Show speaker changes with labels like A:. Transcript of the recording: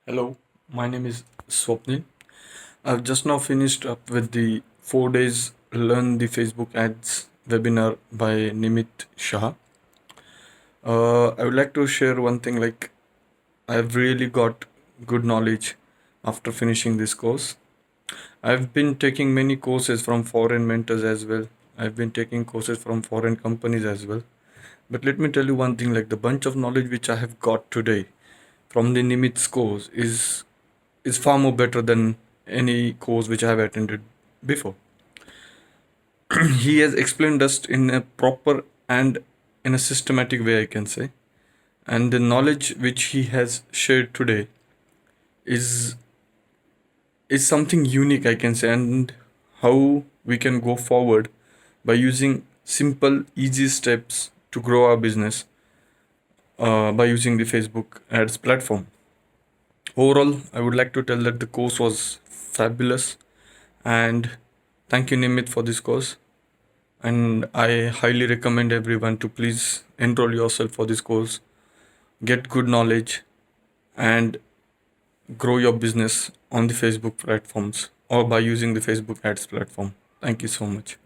A: Hello, my name is Swapnil. I've just now finished up with the 4 days Learn the Facebook Ads webinar by Nimit Shah. I would like to share one thing I've really got good knowledge after finishing this course. I've been taking many courses from foreign mentors as well. I've been taking courses from foreign companies as well. But let me tell you one thing the bunch of knowledge which I have got today from the Nimit's course is far more better than any course which I have attended before. He has explained us in a proper and in a systematic way, I can say. And the knowledge which he has shared today is is something unique, I can say, and how we can go forward by using simple, easy steps to grow our business by using the Facebook ads platform. Overall, I would like to tell that the course was fabulous, and thank you, Nimit, for this course. And I highly recommend everyone to please enroll yourself for this course, get good knowledge, and grow your business on the Facebook platforms or by using the Facebook ads platform. Thank you so much.